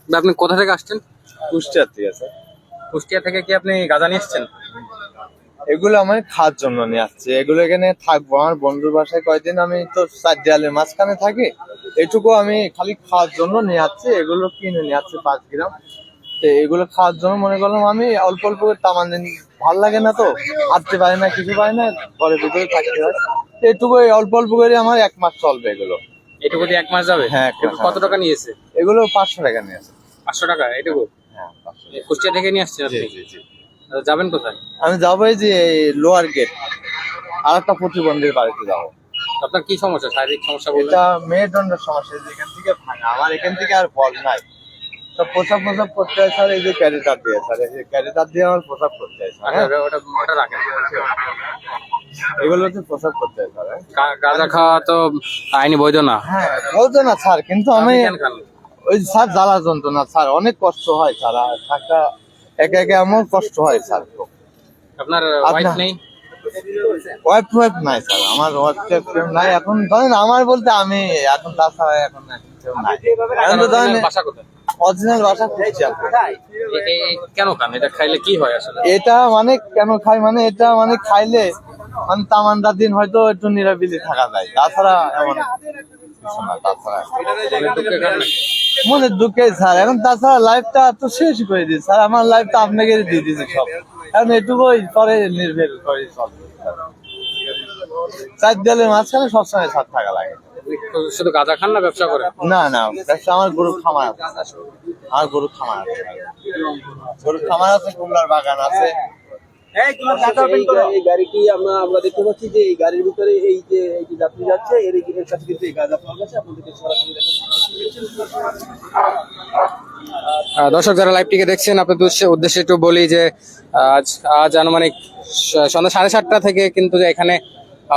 আপনি কোথা থেকে আসছেন? কুষ্টিয়ার থেকে স্যার। কুষ্টিয়া থেকে কি আপনি গাঁজা নিয়ে এসছেন? এগুলো আমি খাওয়ার জন্য নিয়ে আসছি, এগুলো এখানে থাকবো আমার বন্ধুর বাসায় কয়দিন, আমি তো চার দেয়ালের মাঝখানে থাকি, এটুকু আমি খালি খাওয়ার জন্য নিয়ে আসছি, এগুলো কিনে নিয়ে আসছি 5 গ্রাম। তো এগুলো খাওয়ার জন্য মনে করলাম আমি অল্প অল্প করে তামান দিন, ভাল লাগে না তো, হাঁটতে পারি না, কিছু পারি না, ঘরের ভিতরে থাকতে হয়, তো এটুকু অল্প অল্প করে আমার 1 মাস চলবে এগুলো। এটুকু দিয়ে 1 মাস যাবে? হ্যাঁ, কত টাকা নিয়েছে? এগুলো 500 টাকা নিয়েছে। 500 টাকা এটুকু? হ্যাঁ, 500 টাকা। কুষ্টিয়া থেকে নিয়ে আসছেন জি আপনি? জি জি। যাবেন কোথায়? আমি যাবো এই যে লোয়ার গেট, আর একটা প্রতিবন্ধীর বাড়িতে যাবো। আপনার কি সমস্যা, শারীরিক সমস্যা বললেন? এটা মেরুদণ্ডের সমস্যা, এখান থেকে ভাঙা, আমার এখান থেকে আর বল নাই, তো প্রসাব করতে হয় স্যার, এই যে ক্যারিটার দিয়ে স্যার, এই যে ক্যারিটার দিয়ে আমার প্রসাব করতে হয় স্যার। আচ্ছা, ওটা রাখেন। এগুলো হচ্ছে প্রসাব করতে হয় স্যার। গাঁজা খাওয়া তো আইনি বৈধ না। হ্যাঁ, বলতো না স্যার, কিন্তু আমি আপনি কেন খান? ওই স্যার জ্বালা যন্ত্রণা স্যার, অনেক কষ্ট হয় স্যার, আর থাকা একে একে আমার কষ্ট হয় স্যার। আপনার ওয়াইফ নেই? ওয়াইফ নাই স্যার, আমার ওয়াইফ নাই এখন, ধরেন আমার বলতে আমি এখন, তাছাড়া এখন কেউ নাই এখন, তো ধরেন বাসা কোথায়? অরিজিনাল বাসা খুঁজছি আপনি। কেন খান? এটা খাইলে কি হয় আসলে? এটা মানে কেন খাই মানে, এটা মানে খাইলে মানে তামান্ডার দিন হয়তো একটু নিরাবিলি থাকা যায়, তাছাড়া এমন কিছু না, তাছাড়া মনের দুঃখে স্যার এখন, তাছাড়া লাইফটা তো শেষ করে দিয়েছে স্যার, আমার লাইফটা আপনাকে দিয়ে দিয়েছে সব, এখন এটুকুই পরে নির্ভর করে চলবে স্যার। চার দেয়ালের মাঝখানে সবসময় সাথ থাকা লাগে। শুধু গাঁজা খান না ব্যবসা করেন? না না, ব্যবসা আমার গরুর খামার আছে, আমার গরুর খামার আছে, গরুর খামার আছে, কুমড়ার বাগান আছে। এই গাড়িটি আমরা দেখতে পাচ্ছি যে এই গাড়ির ভিতরে এই যে যাত্রী যাচ্ছে, এর কাছে কিন্তু এই গাঁজা পাওয়া গেছে, আপনাদেরকে সরাসরি দর্শক যারা লাইভটিকে দেখছেন, আপনাদের উদ্দেশ্যে একটু বলি যে আজ আনুমানিক সন্ধ্যা 7:30টা থেকে কিন্তু যে এখানে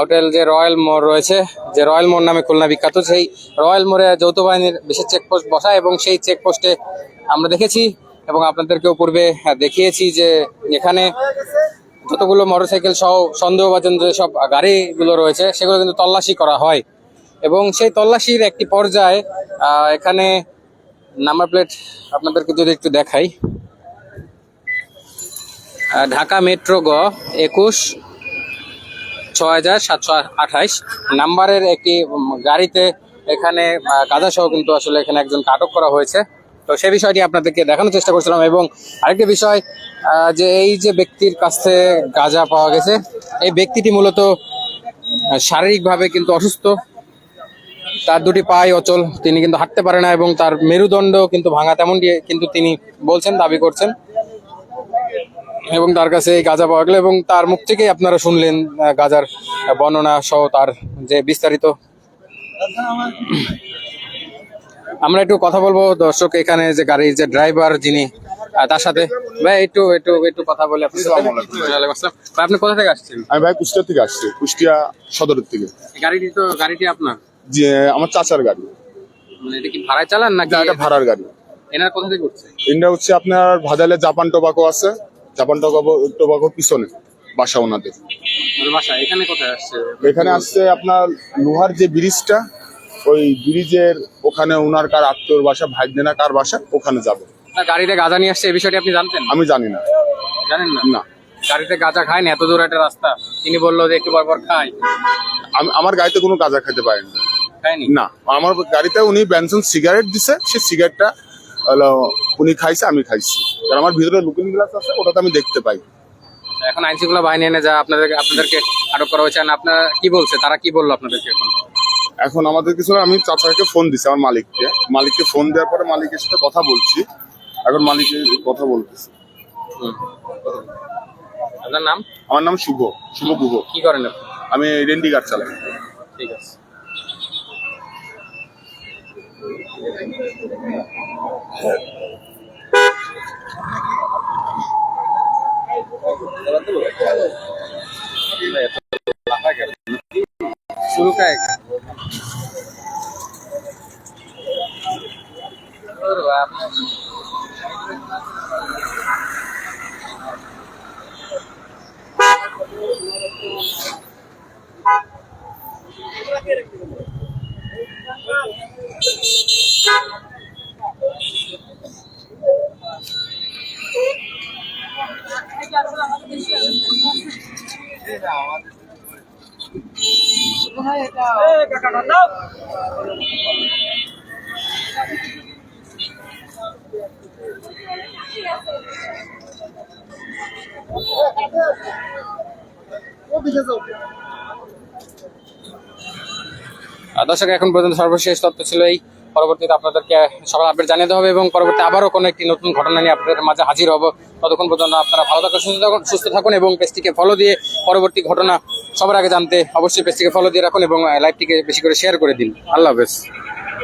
হোটেল যে রয়্যাল মোড় রয়েছে, যে রয়্যাল মোড় নামে খুলনা বিখ্যাত, সেই রয়্যাল মোড়ে যৌথ বাহিনীর বিশেষ চেকপোস্ট বসায়, এবং সেই চেকপোস্টে আমরা দেখেছি এবং আপনাদেরকেও পূর্বে দেখিয়েছি যে এখানে যতগুলো মোটরসাইকেল সহ সন্দেহভাজন যে সব গাড়িগুলো রয়েছে সেগুলো কিন্তু তল্লাশি করা হয়, এবং সেই তল্লাশির একটি পর্যায়ে এখানে নাম্বার প্লেট আপনাদেরকে যদি একটু দেখাই, ঢাকা মেট্রো গ 21-6728 নাম্বারের একটি গাড়িতে এখানে গাঁজা সহ কিন্তু আসলে এখানে একজনকে আটক করা হয়েছে। তো সেই বিষয়টি আপনাদেরকে দেখানোর চেষ্টা করছিলাম, এবং আরেকটি বিষয় যে এই যে ব্যক্তির কাছ থেকে গাঁজা পাওয়া গেছে, এই ব্যক্তিটি মূলত শারীরিকভাবে কিন্তু অসুস্থ, তার দুটি পায়ে অচল, তিনি কিন্তু হাঁটতে পারে না, এবং তার মেরুদণ্ড কিন্তু ভাঙা, তেমনটি কিন্তু তিনি বলছেন, দাবি করছেন, এবং তার কাছে এই গাঁজা পাওয়া গেল, এবং তার মুখ থেকেই আপনারা শুনলেন গাঁজার বর্ণনা সহ তার যে বিস্তারিত। আমরা একটু কথা বলবো দর্শক, এখানে যে গাড়ির যে ড্রাইভার যিনি, তার সাথে। ভাই একটু একটু একটু কথা বলে আপনি। আপনি কোথা থেকে আসছেন? আমি ভাই কুষ্টিয়া থেকে আসছি, কুষ্টিয়া সদরের থেকে। গাড়িটি আপনার? যে আমার চাচার গাড়ি। মানে এটা কি ভাড়ায় চালান নাকি? এটা ভাড়ার গাড়ি। এনার কোথা থেকে করছে? এটা হচ্ছে আপনার ভাদালে জাপান টোবাকো আছে, জাপান টোবাকো পিছনে বাসা ওনাদের। বাসা এখানে কোথায় আসছে? এখানে আসছে আপনার লোহার যে ব্রিজটা, ওই ব্রিজের ওখানে ওনার কার আত্মীয়র বাসা, ভাইদেনা কার বাসা, ওখানে যাবে। গাড়িতে গাঁজা নিয়ে আসছে, এই বিষয়টি আপনি জানতেন? আমি জানি না। জানেন না? না। গাড়িতে গাঁজা খায় না, এত দূর একটা রাস্তা, তিনি বললো যে একটু পর পর খাই। আমার গাড়িতে কোনো গাঁজা খেতে পারেন খায়নি না, আমার গাড়িতে উনি বেনসন সিগারেট দিছে, সেই সিগারেটটা উনি খাইছে, আমি খাইছি, কারণ আমার ভিতরে লুকিং গ্লাস আছে, ওটাতে আমি দেখতে পাই। এখন আইন শৃঙ্খলা বাহিনী এনে যা আপনাদেরকে আটক করা হয়েছে, আপনারা কি বলছে, তারা কি বললো আপনাদেরকে? এখন আমাদের কিছু, আমি চাচাকে ফোন দিছি, আমার মালিককে ফোন দেওয়ার পরে মালিকের সাথে কথা বলছি, এখন মালিকের কথা বলতেছি। আপনার নাম? আমার নাম শুভ গুহ। কি করেন আপনি? আমি রেন্ডি গার্ড চালাই। ঠিক আছে। शुरू का है দর্শক, এখন পর্যন্ত সর্বশেষ তথ্য ছিল এই। পরবর্তীতে আপনাদেরকে সকাল আপডেট জানিয়ে দেওয়া হবে এবং পরবর্তী আবারও কোনো একটি নতুন ঘটনা নিয়ে আপনাদের মাঝে হাজির হব। ততক্ষণ পর্যন্ত আপনারা ভালো থাকুন, সুস্থ থাকুন এবং পেজটিকে ফলো দিয়ে পরবর্তী ঘটনা সবার আগে জানতে অবশ্যই পেজটিকে ফলো দিয়ে রাখুন এবং লাইভটিকে বেশি করে শেয়ার করে দিন। আল্লাহ হাফেজ।